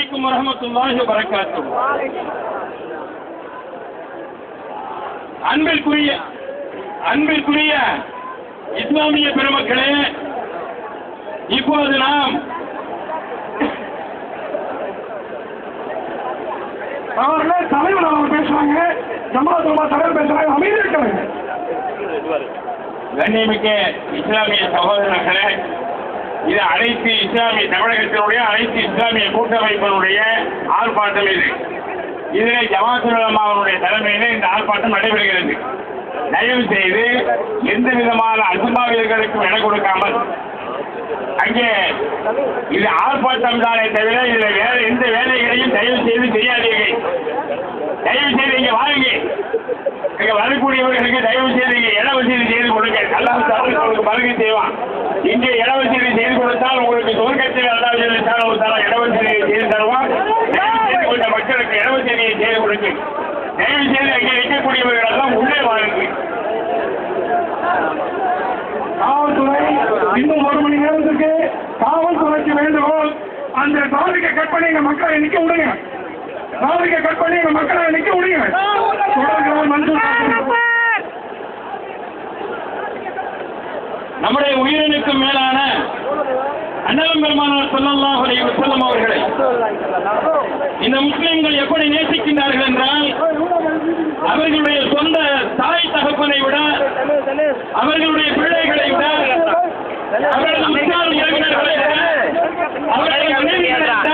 அலைக்கும் வரஹ்மத்துல்லாஹி வபரகாத்துஹு. அன்பிற்குரிய இஸ்லாமிய பெருமக்களே, இப்போது நாம் தலைவர் அவங்க பேசுவாங்க, ஜமாத்துல்லா தலைவர் பேசுறாங்க, அமைதியா இருக்காங்க. கண்ணியமிக்க இஸ்லாமிய சகோதரர்களே, இது அனைத்து இஸ்லாமிய தமிழகத்தினுடைய அனைத்து இஸ்லாமிய கூட்டமைப்பினுடைய ஆர்ப்பாட்டம். இதிலே ஜமாத்துல் உலமாவுடைய தலைமையிலே இந்த ஆர்ப்பாட்டம் நடைபெறுகிறது. தயவு செய்து எந்த விதமான அசம்பாவிதங்களுக்கும் இடம் கொடுக்காமல், அங்கே இது ஆர்ப்பாட்டம் தானே தவிர இதில் வேற எந்த வேலைகளையும் தயவு செய்து செய்யாதீர்கள். தயவு செய்து இங்கே வாங்க, இங்கே வரக்கூடியவர்களுக்கு தயவு செய்து இங்கே இட வசதி செய்து கொடுங்க. அல்லாஹ் உங்களுக்கு பலகை செய்வான். இங்கே இட வசதி செய்து கொடுத்தால் உங்களுக்கு சொர்க்கத்தில் அல்லாஹ் இட வசதியை செய்து தருவான். கொண்ட மக்களுக்கு இட வசதியை செய்து கொடுங்க. தயவு செய்து அங்கே இருக்கக்கூடியவர்கள் எல்லாம் உள்ளே வாருங்க. காவல்துறை இன்னும் 1 மணி நேரத்துக்கு காவல்துறைக்கு வேண்டுகோள், அந்த டிராபிக்கை கட் பண்ணி எங்க மக்களை நிக்க விடுங்க. டிராபிக்கை கட் பண்ணி எங்க மக்களை நிக்க விடுங்க. நம்முடைய உயிரினுக்கு மேலான அண்ணலம் பெருமானார் ஸல்லல்லாஹு அலைஹி வஸல்லம் அவர்களை இந்த முஸ்லிம்கள் எப்படி நேசிக்கின்றார்கள் என்றால், அவர்களுடைய சொந்த தாய் தகப்பனை விட, அவர்களுடைய பிள்ளைகளை விட, அவர்களது முன்னாள் உறவினர்களை விட, அவர்களுடைய மனைவிகளை விட,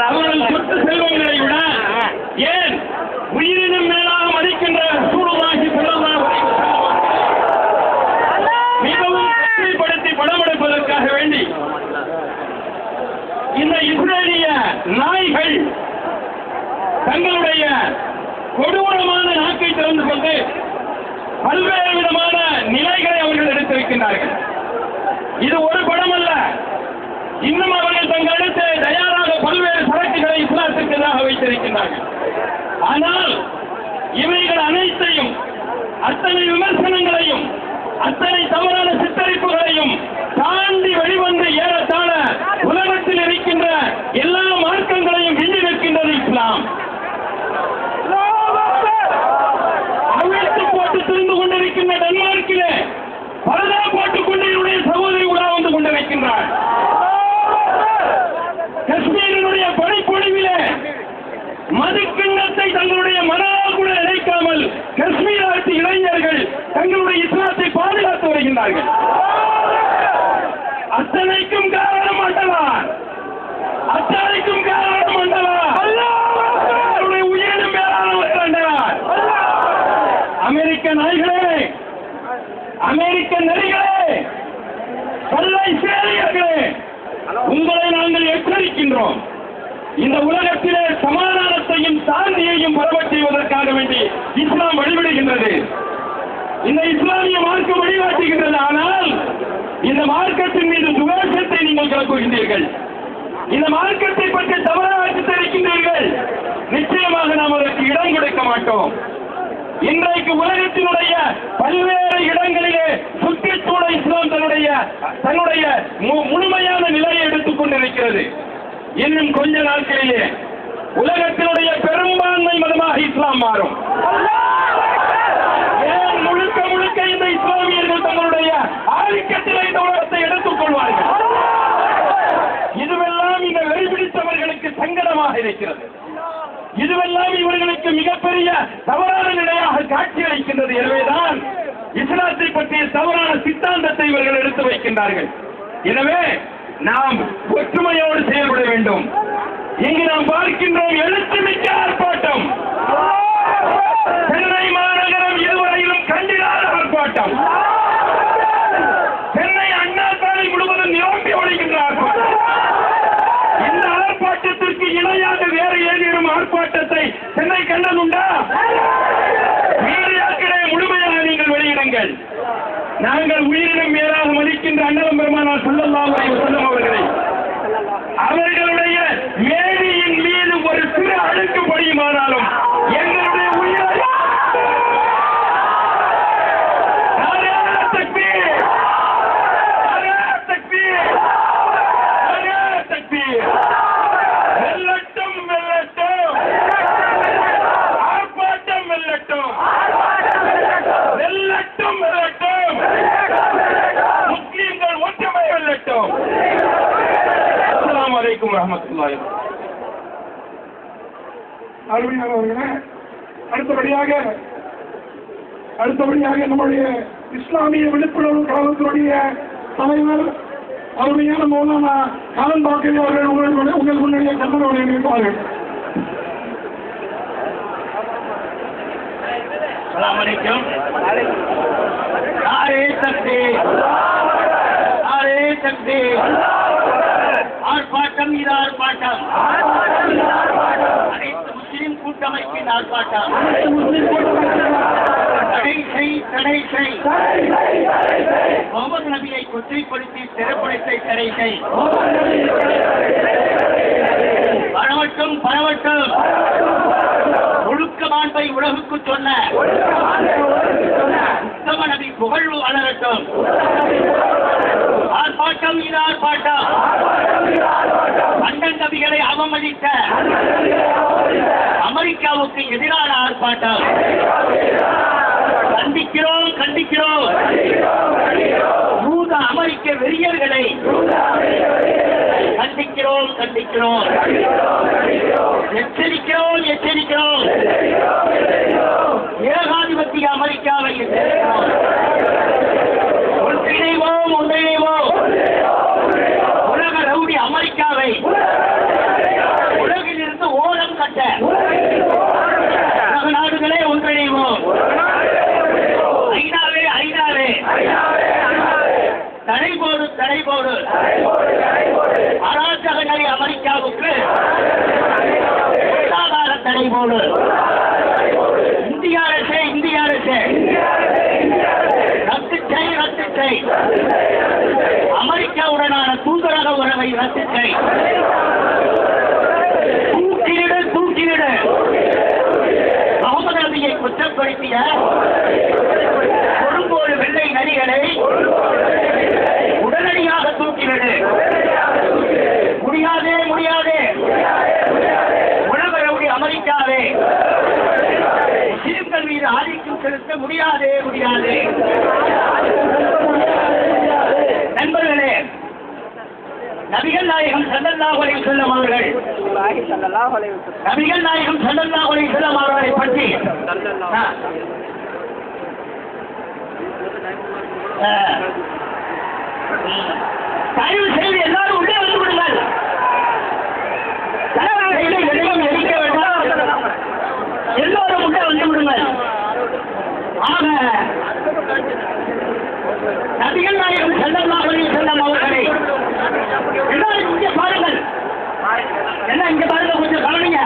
அவர்கள் சொத்து செல்வங்களை விட, ஏன் உயிரினும் மேலாக மதிக்கின்ற ரசூலுல்லாஹி ஸல்லல்லாஹு அலைஹி வஸல்லம் மிகவும் கஷ்டப்படுத்தி படமெடுப்பதற்காக வேண்டி இந்த இஸ்ரேலிய நாய்கள் தங்களுடைய கொடூரமான நாக்கை திறந்து கொண்டு பல்வேறு விதமான நிலைகளை அவர்கள் எடுத்திருக்கின்றார்கள். இது ஒரு படம் அல்ல, இன்னும் அவர்கள் தங்களிடத்து தயாராக பல்வேறு சரக்குகளை இஸ்லாத்திற்கு எதிராக வைத்திருக்கின்றார்கள். ஆனால் இவைகள் அனைத்தையும், அத்தனை விமர்சனங்களையும், அத்தனை தவறான சித்தரிப்புகளையும் தாண்டி வெளிவந்து ஏறத்தாழ உலகத்தில் இருக்கின்ற எல்லா மார்க்கங்களையும் விஞ்சி நிற்கின்றது இஸ்லாம். அவிழ்த்து போட்டு திரிந்து கொண்டிருக்கின்ற டென்மார்க்கிலே பரதா போட்டுக் கொண்டு என்னுடைய சகோதரி உலா வந்து கொண்டிருக்கின்றார். காஷ்மீரினுடைய பனிப்பொழிவிலே மதுக்கிண்ணத்தை தங்களுடைய மனதால் கூட நினைக்காமல் காஷ்மீர் ஆட்சி இளைஞர்கள் தங்களுடைய இஸ்லாத்தை பாதுகாத்து வருகின்றார்கள். அத்தனைக்கும் காரணம் ஆண்டவர், அத்தனைக்கும் காரணம் ஆண்டவர், அவருடைய உயிரினும் மேலானவர் ஆண்டவர். அமெரிக்க நாய்களே, அமெரிக்க நரிகளே, கொள்ளை சேரியர்களே, உங்களை நாங்கள் எச்சரிக்கின்றோம். இந்த உலகத்திலே சமாதானத்தையும் சாந்தியையும் பரவச் செய்வதற்காக வேண்டி இஸ்லாம் வழிவிடுகின்றது. இந்த இஸ்லாமிய மார்க்கம் வழிகாட்டுகின்றது. ஆனால் இந்த மார்க்கத்தின் மீது துவேஷத்தை நீங்கள் கிளப்புகின்றீர்கள். இந்த மார்க்கத்தை பற்றி தவறாக சித்தரிக்கின்றீர்கள். நிச்சயமாக நாம் அதற்கு இடம் கொடுக்க மாட்டோம். இன்றைக்கு உலகத்தினுடைய பல்வேறு இடங்களிலே சுற்றுச்சூழ இஸ்லாம் தன்னுடைய முழுமையான நிலையை எடுத்துக் கொண்டிருக்கிறது. இன்னும் கொஞ்ச நாட்களிலே உலகத்தினுடைய பெரும்பான்மை மதமாக இஸ்லாம் மாறும். ஏன் முழுக்க முழுக்க இந்த இஸ்லாமியர்கள் தங்களுடைய ஆதிக்கத்தில் இந்த உலகத்தை எடுத்துக் கொள்வார்கள். இதுவெல்லாம் இந்த வெறிபிடித்தவர்களுக்கு சங்கடமாக இருக்கிறது. இதுவெல்லாம் இவர்களுக்கு மிகப்பெரிய தவறான நிலையாக காட்சியளிக்கின்றது. எனவேதான் இஸ்லாத்தை பற்றிய தவறான சித்தாந்தத்தை இவர்கள் எடுத்து வைக்கின்றார்கள். எனவே நாம் ஒற்றுமையோடு செயல்பட வேண்டும். இங்கு நாம் பார்க்கின்றோம் எழுத்துமிக்க ஆர்ப்பாட்டம். சென்னை மாநகரம் இதுவரையிலும் கண்டிராத ஆர்ப்பாட்டம். சென்னை அண்ணா சாலை முழுவதும் நிரம்பி ஒழிக்கின்ற ஆர்ப்பாட்டம். இந்த ஆர்ப்பாட்டத்திற்கு இணையாக வேறு ஏதேனும் ஆர்ப்பாட்டத்தை சென்னை கண்டதுண்டா? மீடியாக்களே, முழுமையாக நீங்கள் வெளியிடுங்கள். நாங்கள் உயிரினும் மேலாக மதிக்கின்ற அண்ணலம் பெருமானார் ஸல்லல்லாஹு அலைஹி வஸல்லம் அவர்களை, அவர்களுடைய மேனியின் மீது ஒரு சிறு அழுக்கு படியுமானாலும் எங்களுடைய உயிரை தக்பீர், தக்பீர், தக்பீர். வரமத்துல்லாஹி. அருமையானவர்களே, அடுத்தபடியாக நம்முடைய இஸ்லாமிய விழிப்புணர்வு கழகத்தினுடைய தலைவர் அருமையான மௌலானா காலன் பாக்கரி அவர்கள் உங்கள் முன்னணியை கண்டனோடு இருப்பார்கள். அஸ்ஸலாமு அலைக்கும். நாரே தக்பீர், நாரே தக்பீர். ஆர்ப்பாட்டம் இது ஆர்ப்பாட்டம். அனைத்து முஸ்லிம் கூட்டமைப்பின் ஆர்ப்பாட்டம். தடை செய். முகமது நபியை கொச்சைப்படுத்தி சிறப்புடைத்தை தடை செய். பரவட்டும் பரவட்டும். ஒழுக்க மாண்பை உலகுக்கு சொன்ன உத்தம நபி புகழ் வளரட்டும். ஆர்ப்பாட்டம் இது ஆர்ப்பாட்டம். அண்ணன் நபிகளை அவமதித்த அமெரிக்காவுக்கு எதிரான ஆர்ப்பாட்டம். கண்டிக்கிறோம் கண்டிக்கிறோம். யூத அமெரிக்க வெறியர்களை கண்டிக்கிறோம் கண்டிக்கிறோம். எச்சரிக்கிறோம் எச்சரிக்கிறோம். ஏகாதிபத்திய அமெரிக்காவை எச்சரிக்கிறோம். ஒன்றிணைவோம் ஒன்றிணைவோம். உலக ரவுடி அமெரிக்காவை உலகில் இருந்து ஓரம் கட்ட உலக நாடுகளே ஒன்றிணைவோம். ஐநாவே ஐநாவே தடை போடு தடை போடு. அராஜக நிலை அமெரிக்காவுக்கு பொருளாதார தடை போடு. இந்திய அரசே இந்திய அரசே ரத்து செய் ரத்து செய். அமெரிக்காவுடனான தூதரக உறவை ரத்து செய். தூக்கிலிடு தூக்கிலிடு. முகமது நபியை குற்றப்படுத்திய கொடுங்கோடு வெள்ளை நரிகளை உடனடியாக தூக்கிவிடு. முடியாதே முடியாதே. உலக ரவுடி அமெரிக்காவே முஸ்லிம்கள் மீது ஆதிக்கம் செலுத்த முடியாதே முடியாதே. நண்பர்களே, நபிகள் நாயகம் ஸல்லல்லாஹு அலைஹி வஸல்லம் அவர்கள் நபிகள் நாயகம் ஸல்லல்லாஹு அலைஹி வஸல்லம் அவர்களை பற்றி தயவு செய்து எல்லாரும் உள்ளே வந்து விடுங்கள். எதையும் எரிக்க வேண்டாம். எல்லோரும் உள்ளே வந்து விடுங்கள். ஆக நபிகள் நாயகம் ஸல்லல்லாஹு அலைஹி வஸல்லம் அவர்களை எல்லாரும் இங்கே பாருங்கள். எல்லாம் இங்கே பாருங்க, கொஞ்சம் கவனிங்க.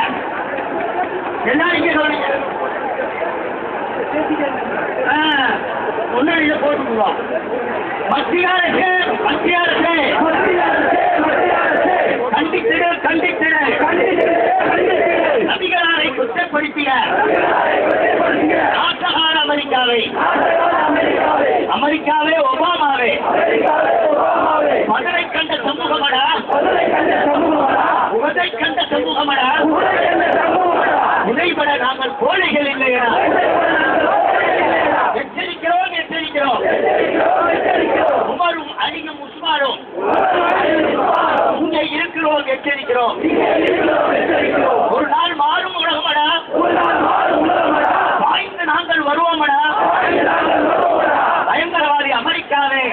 எல்லாரும் இங்கே கவனிங்க. ஒன்றில் போட்டுக்குவோம். மத்திய அரசு மத்திய அரசு கண்டித்திடு கண்டித்திடு. நபிகளாரை குற்றப்படுத்திய நாசகார அமெரிக்காவை அமெரிக்காவே ஒபாமாவே மதுரை கண்ட சமூகமடா உவதை கண்ட சமூகமடா. இதைவிட நாங்கள் கோழைகள் இல்லையா? எச்சரிக்கிறோம் எச்சரிக்கிறோம். உமரும் அணியும் உஸ்மானும் இங்கே இருக்கிறோம் எச்சரிக்கிறோம். ஒரு நாள் மாறும் உலகமடா. வாய்ந்து நாங்கள் வருவோமடா. பயங்கரவாதி அமெரிக்காவே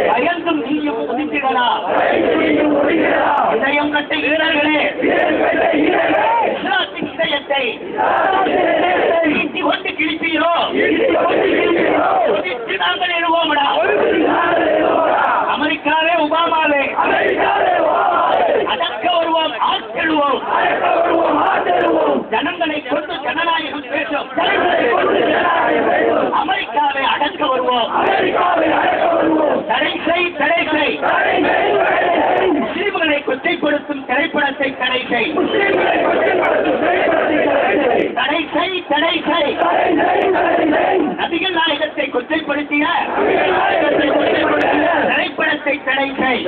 பயந்தும் நீயும் உதிக்கிறா. இதயம் கட்ட வீரர்களே, இஸ்லாத்தின் இதயத்தை நீட்டி கொண்டு கிழிப்பீரோ நாங்கள் எழுவோம்டா. அமெரிக்காவே ஒபாமாவே அடக்க வருவோம் ஆட்செழுவோம். ஜனங்களை கொண்டு ஜனநாயகம் பேசும். அமெரிக்காவை அடக்க வருவோம். தடை செய் தடை செய். முஸ்லிம்களை கொச்சைப்படுத்தும் திரைப்படத்தை தடை செய். தடை செய் தடை செய். நபிகள் நாயகத்தை கொச்சைப்படுத்திய திரைப்படத்தை தடை செய்.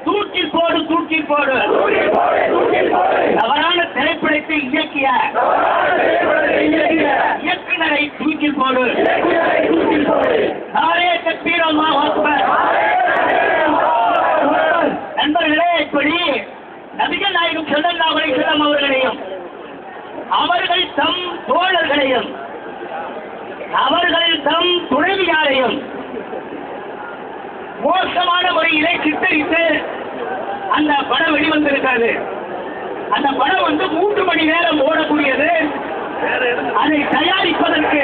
தூக்கில் போடு தூக்கில் போடு. தவறான திரைப்படத்தை இயக்கிய இயக்குனரை தூக்கில் போடு. நாரே தக்பீர் அல்லாஹ் அக்பர். நண்பர்களே, மோசமான முறையிலே சித்தரித்து அந்த படம் வெளிவந்திருக்கிறது. அந்த படம் 3 மணி நேரம் ஓடக்கூடியது. அதை தயாரிப்பதற்கு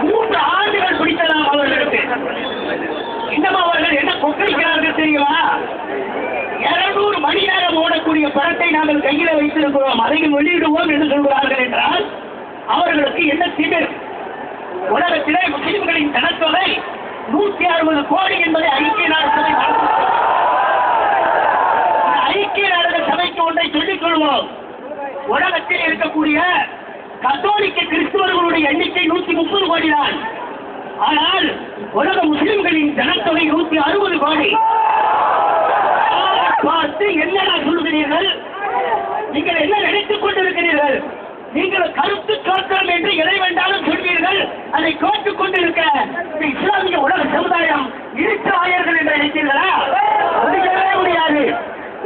3 ஆண்டுகள் பிடித்ததாம் அவர்களுக்கு. இன்னும் அவர்கள் என்ன கொக்கரிக்கிறார்கள் தெரியுமா? 200 மணி நேரம் ஓடக்கூடிய படத்தை நாங்கள் கையில் வைத்திருக்கிறோம், அதையும் வெளியிடுவோம் என்று சொல்கிறார்கள் என்றால் அவர்களுக்கு என்ன திமிர்? உலகத்திலே முஸ்லிம்களின் ஜனத்தொகை 160 கோடி என்பதை ஐக்கிய நாடுகள் சபைக்கு ஒன்றை சொல்லிக் கொள்வோம். உலகத்தில் இருக்கக்கூடிய கத்தோலிக்க கிறிஸ்துவர்களுடைய எண்ணிக்கை 130 கோடி தான். ஆனால் உலக முஸ்லிம்களின் ஜனத்தொகை 160 கோடி. பார்த்து என்னடா சொல்கிறீர்கள்? நீங்கள் என்ன நினைத்துக் கொண்டிருக்கிறீர்கள்? நீங்கள் கருத்து சுதந்திரம் என்று எதை வேண்டாலும் சொல்வீர்கள். அதை கேட்டுக் கொண்டிருக்க இஸ்லாமிய உலக சமுதாயம் இருட்டாயர்கள் என்று நினைத்தீர்களா? முடியாது.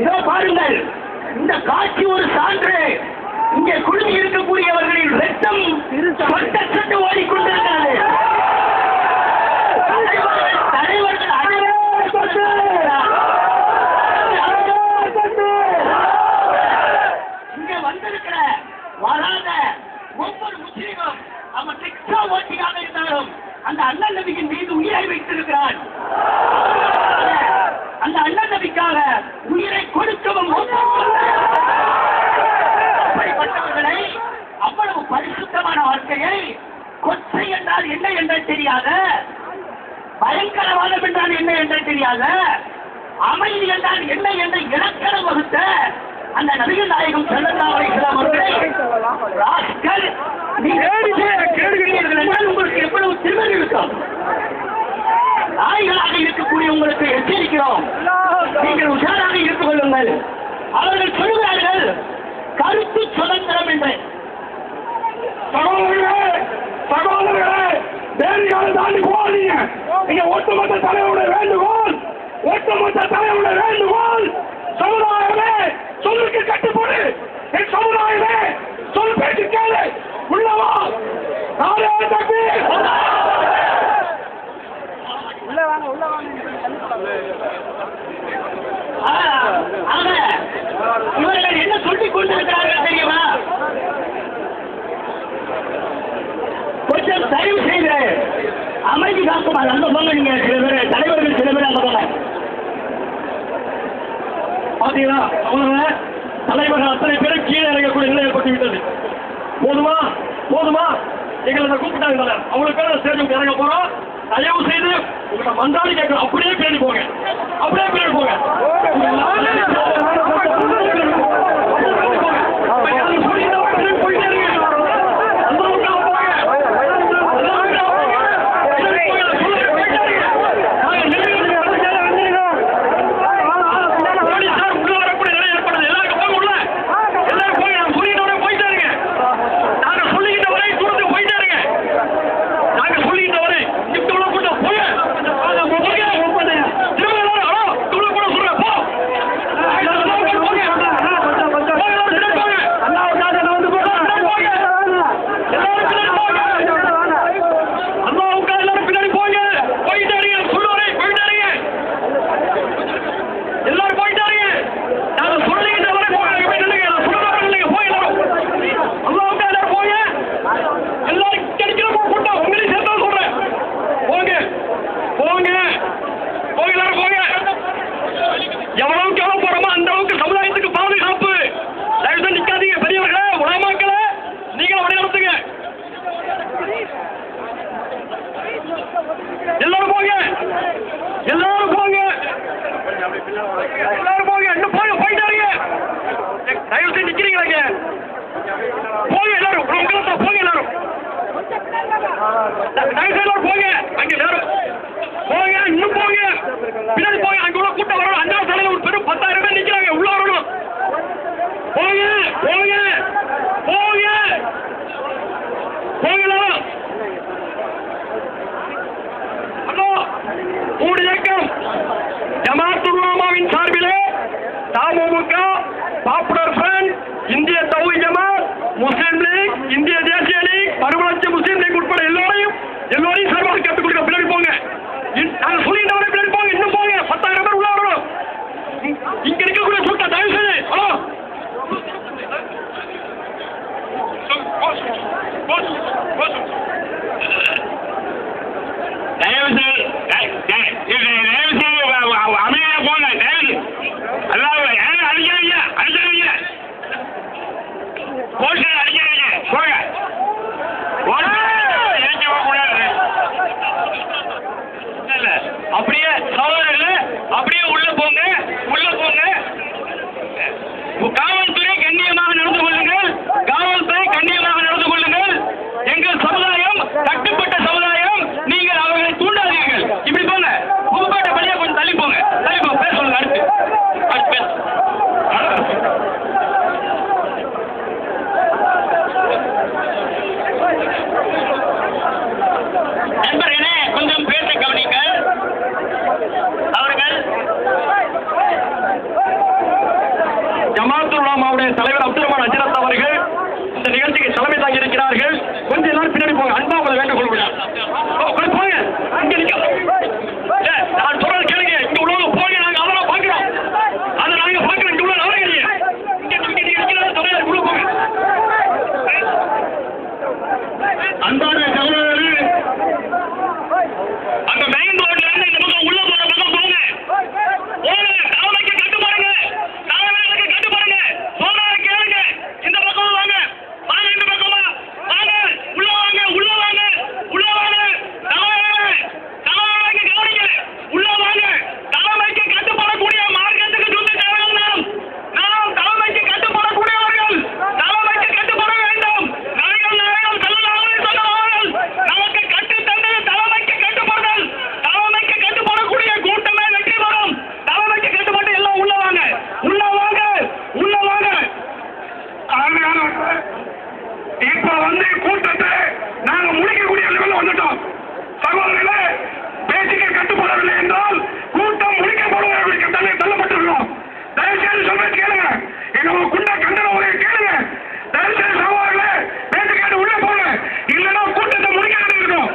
இதோ பாருங்கள், இந்த காட்சி ஒரு சான்று. இங்கே குழுமி இருக்கக்கூடியவர்களின் ரத்தம் சொட்டு ஓடிக்கொண்டிருக்கிறது. தலைவர்கள் இங்கே வந்திருக்கிற வராத ஒவ்வொரு முஸ்லீமும் அவன் ரிக்ஷா ஓட்டியாக இருந்தாலும் அந்த அண்ணன் நபியின் மீது உயிரை வைத்திருக்கிறான். அந்த அண்ணன் நபிக்காக உயிரை கொடுக்கவும் அப்படிப்பட்டவர்களை அவ்வளவு பரிசுத்தமான வாழ்க்கையை கொச்சை என்றால் என்ன என்று தெரியாத, பயங்கரவாதம் என்றால் என்ன என்று தெரியாத, அமைதி என்றால் என்ன என்று இலக்கணம் வகுத்த அந்த நபிகள் நாயகம் ஸல்லல்லாஹு அலைஹி வஸல்லம் அவர்களை ராஸ்கல் நீங்கள் என்றால் உங்களுக்கு எவ்வளவு திமிர் இருக்கும்? நாய்களாக இருக்கக்கூடிய உங்களுக்கு எச்சரிக்கிறோம், நீங்கள் உஷாராக இருந்து கொள்ளுங்கள். அவர்கள் சொல்கிறார்கள் கருத்து சுதந்திரம் என்று. சகோதரர்களே, வேலைகளை தாண்டி போகாதீங்க. நீங்க ஒட்டுமொத்த தலைவருடைய வேண்டுகோள், சமுதாயமே சொல்லுக்கு கட்டுப்படு. என் சமுதாயமே சொல் பேச்சு கேளு. உள்ளவா நாளே தப்பி இவர்கள் என்ன சொல்லிக் கொண்டிருக்கிறார்கள் தெரியுமா? கொஞ்சம் தயவு செய்து அமைதி காக்குமாறு அங்க போங்க. நீங்க சில பேர் தலைவர்கள் சில பேர் அங்க போங்க. பாத்தீங்களா, அவங்க தலைவர்கள் அத்தனை பேரும் கீழே இறங்கக்கூடிய நிலை ஏற்பட்டு விட்டது. போதுமா எங்களை கூப்பிட்டாங்க. அவங்களுக்கு பேர் ஸ்டேஜுக்கு இறங்க போறோம். தயவு செய்து உங்களை மன்றாடி கேட்கணும். அப்படியே பேடி போங்க. பாப்புலர் ஃப்ரண்ட், இந்திய தௌஹீத் ஜமாத், முஸ்லிம் லீக், இந்திய தேசிய அணி 60 லட்சம் முஸ்லீம் லீக் உட்பட எல்லோரையும் சார்பாக கேட்டுக் கொடுக்க பின்னாடி போங்க. நாங்கள் சொல்லிட்டவரை பின்னாடி போங்க. இன்னும் போங்க. 10,000 பேர் உள்ள வரணும். இங்க இருக்கக்கூடிய கூட்டம் தயவு செய்து ஹலோ அமைதியா போங்க. அதாவது அடிக்காதீங்க போஸ்டர் அடிக்காதீங்க போங்க. அப்படியே சகோதரர்கள் அப்படியே உள்ள போங்க. காவல்துறை கண்ணியமாக நடந்து கொள்ளுங்கள். எங்கள் சமுதாயம் கட்டுப்பட்ட சமுதாயம். நீங்கள் அவர்களை தூண்டாதீர்கள். இப்படி போங்க. புதுப்பேட்டை பள்ளியை கொஞ்சம் தள்ளி போங்க. பேர் சொல்லுங்க. அடுத்து நண்பர்களே கொஞ்சம் பேச கவனிங்கள். அவர்கள் ஜமாத்துல் உலமாவுடைய தலைவர் அப்துல் ரஹ்மான் அஜ்ரத் அவர்கள் இந்த நிகழ்ச்சிக்கு தலைமை தாங்கி இருக்கிறார்கள். கொஞ்சம் எல்லாரும் பின்னாடி போங்க. அன்பா உங்களை வேண்டுகோள் போங்க. இங்க நிக்க நான் சொல்றது கேளுங்க. இங்க உள்ளவங்க போங்க. நாங்க அதெல்லாம் பாக்குறோம். அதை நாங்க பாக்குறோம். இங்க உள்ள நாளைக்கு உள்ள போங்க. அன்பான சகோதரர்கள் அந்த மெயின் ரோட்ல இருந்து இந்த பக்கம் உள்ள போற பக்கம் போங்க. தலைமைக்கு கட்டு பாருங்க. சோதனை கேளுங்க. இந்த பக்கம் வாங்க. இந்த பக்கம் வாங்க. உள்ள வாங்க. தலைமைக்கு கவனிங்க. உள்ள வாங்க. தலைமைக்கு கட்டுப்படக்கூடிய மார்க்கத்துக்கு சொல்லி தேவையான நாம் தலைமைக்கு கட்டுப்படக்கூடியவர்கள். தலைமைக்கு கட்டுப்பட வேண்டும். நாயகம் ஸல்லல்லாஹு அலைஹி வஸல்லம் நமக்கு கட்டு தந்தது தலைமைக்கு கட்டுப்படுதல். தலைமைக்கு கட்டுப்படக்கூடிய கூட்டமே வெற்றி பெறும். தலைமைக்கு கட்டுப்பட்டு எல்லாம் உள்ள வாங்க. இப்ப வந்து கூட்டத்தை நாங்க முடிக்கக்கூடிய லெவலில் வந்துட்டோம். சகோதரர்களே, பேச்சுக்கு கட்டுப்படவில்லை என்றால் கூட்டம் முடிக்கப்படுவதற்கு தள்ளப்பட்டிருக்கிறோம். தயவுசெய்து சொல்றது கேளுங்க. எங்க குண்ட கண்டன உரையை கேளுங்க. தயவுசெய்து சகோதரர்களே, பேச்சு கேட்டு உள்ள போங்க. இல்லைன்னா கூட்டத்தை முடிக்க வேண்டியிருக்கும்.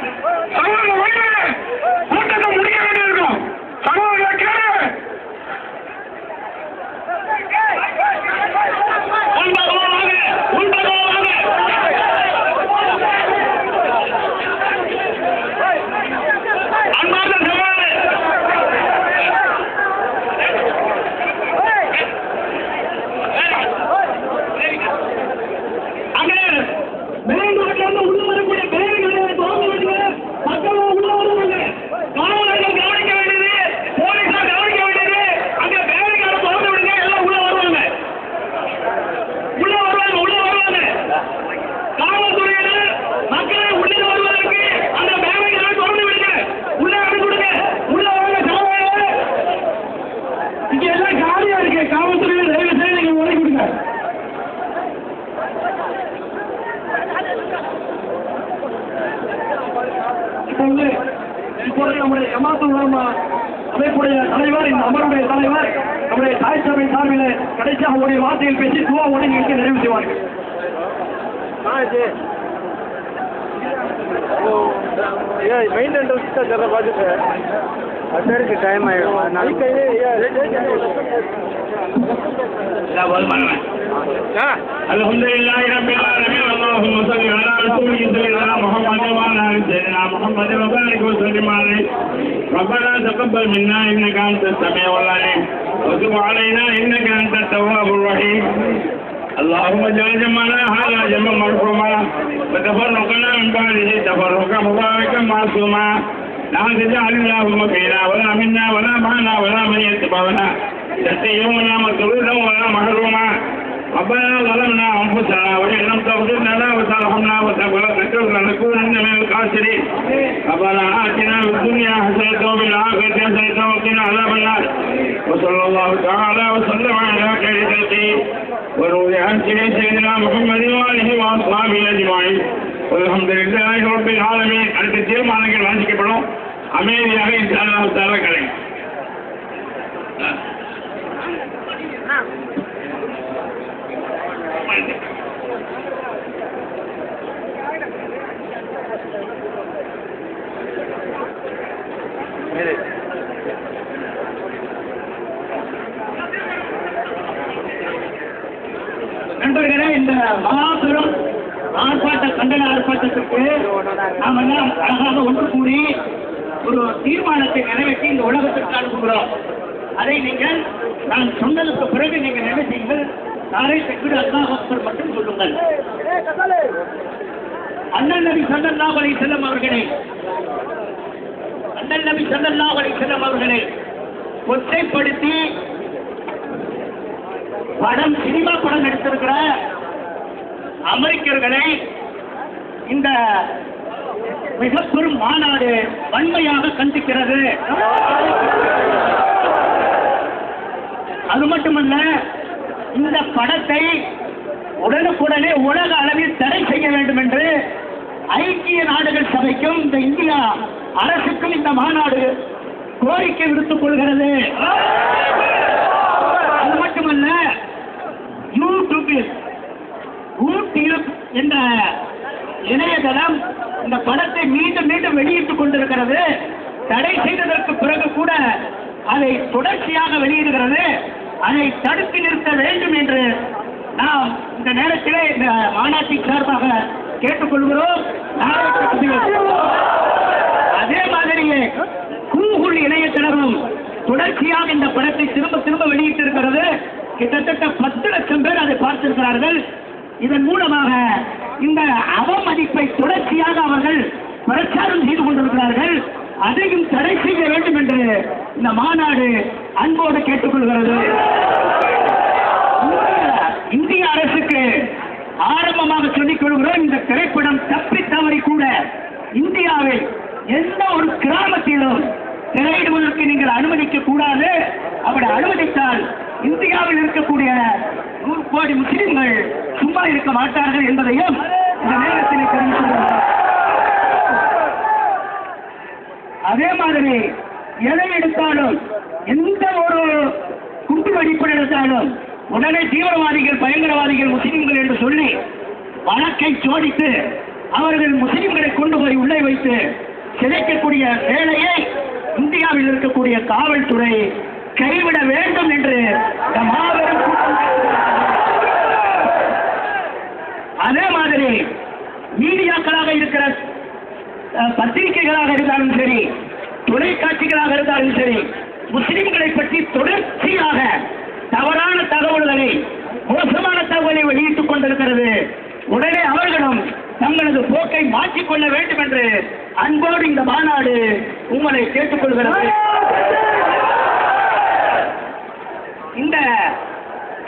சகோதரர்கள் வைங்க. கூட்டத்தை முடிக்க வேண்டியிருக்கும். சகோதரர்களை கேளுங்க. இப்போது நம்முடைய ஜமாத்துல் உலமா அமைப்புடைய தலைவர், இந்த அமருடைய தலைவர், நம்முடைய தாய் சபை சார்பில் கடைசியாக ஒரு வார்த்தையில் பேசி துவா ஓடி நிகழ்ச்சி நிறைவு செய்வார்கள். मेन एंट्रेंस का जरा बाजू पे अशर के टाइम आएगा नहीं कहीं अल्हम्दुलिल्लाह रब्बिल आलमीन अल्लाहुम्मा सल्लि अला रसूलिक सय्यिदिना मुहम्मद व अला आलि सय्यिदिना मुहम्मद व बारिक व सल्लिम अलैहि रब्बना तक़ब्बल मिन्ना इन्नका अंतस समीउल अलीम व तुब अलैना इन्नका अंतत तव्वाबुर रहीम اللهم اجعل جمعنا هذا جمعا مرحوما وتفرقنا من بعده تفرقا مباركا معصوما لا تجعل اللهم فينا ولا منا ولا معنا ولا من يتبعنا تسيئونا مطرودا ولا محروما ربنا ظلمنا انفسنا وان لم تغفر لنا وترحمنا وتغفر لنكونن من الخاسرين ربنا اتنا في الدنيا حسنه وفي الاخره حسنه وقنا عذاب النار وصلى الله تعالى وسلم على خير خلقه وروي عن سيدنا محمد واله واصحابه اجمعين والحمد لله رب العالمين. அடுத்த தீர்மானங்கள் வாசிக்கப்படும். அமைதியாக இன்ஷா அல்லாஹ் தஆலா கலை மாபெரும் கண்டன ஆர்ப்பாட்டத்திற்கு நாம் எல்லாம் அழகாக ஒன்று கூடி ஒரு தீர்மானத்தை நிறைவேற்றி இந்த உலகத்திற்கு அனுப்புகிறோம். அதை நீங்கள் நான் சொன்னதுக்கு பிறகு நீங்கள் என்ன செய்யுங்கள், நாளை தக்பீர் அல்லாஹ் அக்பர் மட்டும் சொல்லுங்கள். அண்ணல் நபி ஸல்லல்லாஹு அலைஹி வஸல்லம் அவர்களை கொச்சைப்படுத்தி சினிமா படம் எடுத்திருக்கிற அமெரிக்கர்களை இந்த மிக பெரும் மாநாடு வன்மையாக கண்டிக்கிறது. அது மட்டுமல்ல, இந்த படத்தை உடனுக்குடனே உலக அளவில் தடை செய்ய வேண்டும் என்று ஐக்கிய நாடுகள் சபைக்கும் இந்த இந்தியா அரசுக்கும் இந்த மாநாடு கோரிக்கை விடுத்துக் கொள்கிறது. அது மட்டுமல்ல, யூடியூப் என்ற இணையதளம் இந்த படத்தை மீண்டும் மீண்டும் வெளியிட்டுக் கொண்டிருக்கிறது. தடை செய்ததற்கு பிறகு கூட அதை தொடர்ச்சியாக வெளியிடுகிறது. அதை தடுத்து நிறுத்த வேண்டும் என்று நாம் இந்த நேரத்திலே இந்த மாநாட்டின் சார்பாக கேட்டுக்கொள்கிறோம். அதே மாதிரியே கூகுள் இணையதளமும் தொடர்ச்சியாக இந்த படத்தை திரும்ப திரும்ப வெளியிட்டிருக்கிறது. கிட்டத்தட்ட 10 லட்சம் பேர் அதை பார்த்திருக்கிறார்கள். இதன் மூலமாக இந்த அவமதிப்பை தொடர்ச்சியாக அவர்கள் பிரச்சாரம் செய்து கொண்டிருக்கிறார்கள். அதையும் தடை செய்ய வேண்டும் என்று இந்த மாநாடு அன்போடு கேட்டுக்கொள்கிறது. இந்திய அரசுக்கு ஆரம்பமாக சொல்லிக் கொள்கிறோம், இந்த திரைப்படம் தப்பி தவறி கூட இந்தியாவில் எந்த ஒரு கிராமத்திலும் திரையிடுவதற்கு நீங்கள் அனுமதிக்க கூடாது. அப்படி அனுமதித்தால் இந்தியாவில் இருக்கக்கூடிய 100 கோடி முஸ்லிம்கள் சும்மா இருக்க மாட்டார்கள் என்பதையும் இந்த நேரத்தில் தெரிவித்துள்ளோம். அதே மாதிரி எதை எடுத்தாலும், எந்த ஒரு குண்டு வெடிப்பு எடுத்தாலும் உடனே தீவிரவாதிகள், பயங்கரவாதிகள், முஸ்லிம்கள் என்று சொல்லி வழக்கை சோடித்து அவர்கள் முஸ்லிம்களை கொண்டு போய் உள்ளே வைத்து சிதைக்கக்கூடிய வேலையை இந்தியாவில் இருக்கக்கூடிய காவல்துறை கைவிட வேண்டும் என்று மாபெரும். அதே மாதிரி மீடியாக்களாக இருக்கிற பத்திரிகைகளாக இருந்தாலும் சரி, தொலைக்காட்சிகளாக இருந்தாலும் சரி, முஸ்லிம்களை பற்றி தொடர்ச்சியாக தவறான தகவல்களை, மோசமான தகவலை வெளியிட்டுக் கொண்டிருக்கிறது. உடனே அவர்களும் தங்களது போக்கை மாற்றிக்கொள்ள வேண்டும் என்று அன்போடு இந்த மாநாடு உங்களை கேட்டுக்கொள்கிறது. இந்த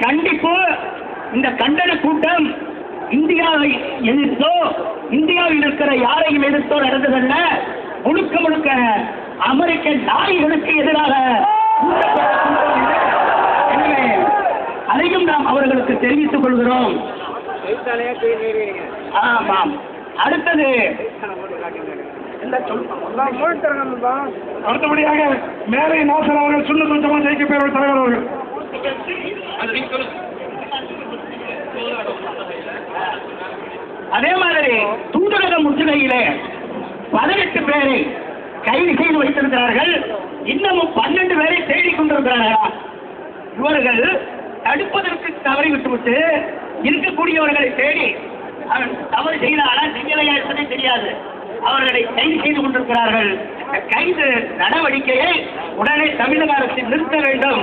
கண்டிப்பு, இந்த கண்டன கூட்டம் இந்தியாவை எதிர்த்தோ, இந்தியாவில் இருக்கிற யாரையும் எதிர்த்தோ நடந்ததல்ல. முழுக்க முழுக்க அமெரிக்க நாய்களுக்கு எதிராக. எனவே அதையும் நாம் அவர்களுக்கு தெரிவித்துக் கொள்கிறோம். ஆமாம். அடுத்தது அடுத்தபடியாக மேலே நாசர் அவர்கள் சுண்ண துஞ்சமா ஜெயிக்க பேரோட தலைவர் அவர்கள். அதே மாதிரி தூதரக முற்றுகையிலே 18 பேரை கைது செய்து வைத்திருக்கிறார்கள். இன்னமும் 12 பேரை தேடிக் கொண்டிருக்கிறார்கள். இவர்கள் தடுப்பதற்கு தவறி விட்டுவிட்டு இருக்கக்கூடியவர்களை தேடி தவறு செய்தாரா செய்யலையா என்பதே தெரியாது. அவர்களை கைது செய்து கொண்டிருக்கிறார்கள். கைது நடவடிக்கையை உடனே தமிழக அரசு நிறுத்த வேண்டும்.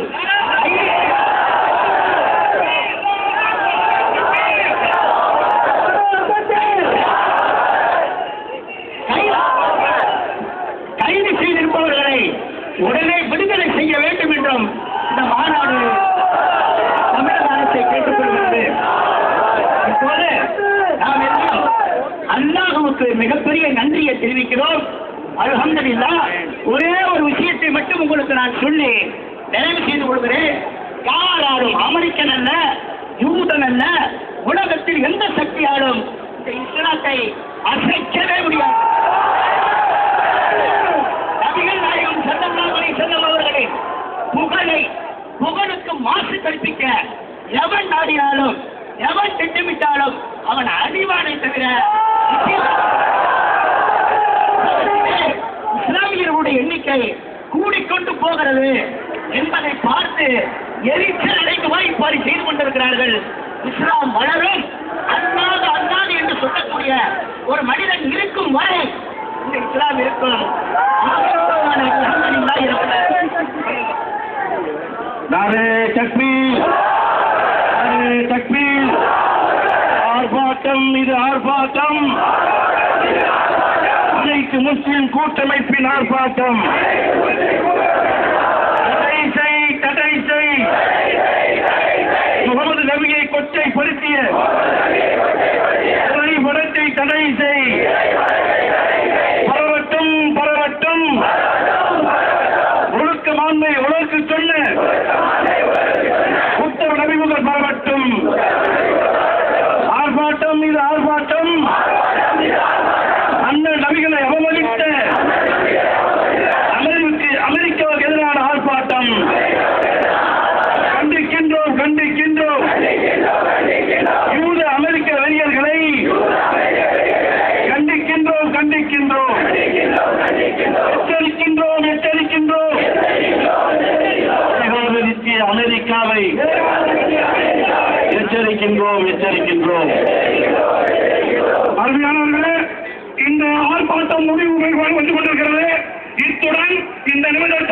கைது செய்திருப்பவர்களை உடனே விடுதலை செய்ய வேண்டும் என்றும் இந்த மாநாடு தமிழக அரசை கேட்டுக்கொள்கிறது. இப்போது நாம் எல்லாம் அல்லாஹ்வுக்கு மிகப்பெரிய நன்றியை தெரிவிக்கிறோம். அல்ஹம்துலில்லாஹ். ஒரே ஒரு விஷயத்தை மட்டும் உங்களுக்கு நான் சொல்லி நிறைவு செய்து கொள்கிறேன். யாராலும், அமெரிக்கன் அல்ல, யூதன் அல்ல, உலகத்தில் எந்த சக்தியாலும் இந்த இஸ்லாத்தை அசைக்கவே முடியாது. நபிகள் நாயகம் ஸல்லல்லாஹு அலைஹி வஸல்லம் அவர்களின் புகழுக்கு மாசு கற்பிக்க எவன் நாடினாலும், எவன் திட்டமிட்டாலும் அவன் அடிவானை தவிர இஸ்லாமியர்களுடைய எண்ணிக்கை கூடிக்கொண்டு போகிறது என்பதை பார்த்து எரிச்சல் அடைந்து வாய்ப்பாடு செய்து கொண்டிருக்கிறார்கள். இஸ்லாம் வளரும், நாரே தக்பீர், நாரே தக்பீர். ஆர்ப்பாட்டம், இது ஆர்ப்பாட்டம். அனைத்து முஸ்லிம் கூட்டமைப்பின் ஆர்ப்பாட்டம். தடை செய், தடை செய். முகமது நபியை கொச்சைப்படுத்திய படத்தை தடை செய். பரவட்டும், பரவட்டும். ஒழுக்கமாண்மை உலருக்கு சொன்ன உத்தர நபிமுகர் பரவட்டும். ஆர்ப்பாட்டம், இது ஆர்ப்பாட்டம். அண்ணன் நபிகளை அவமதித்த அமெரிக்காவுக்கு எதிரான ஆர்ப்பாட்டம். கண்டிக்கின்றோம், கண்டிக்கின்றோம். யூத அமெரிக்க வெறியர்களை கண்டிக்கின்றோம், கண்டிக்கின்றோம். எச்சரிக்கின்றோம், எச்சரிக்கின்றோம். அமெரிக்காவை எச்சரிக்கின்றோம், எச்சரிக்கின்றோம். அருமையானவர்களே, இந்த ஆர்ப்பாட்டம் முடிவு வந்து கொண்டிருக்கிறது. இத்துடன் இந்த நிமிடம்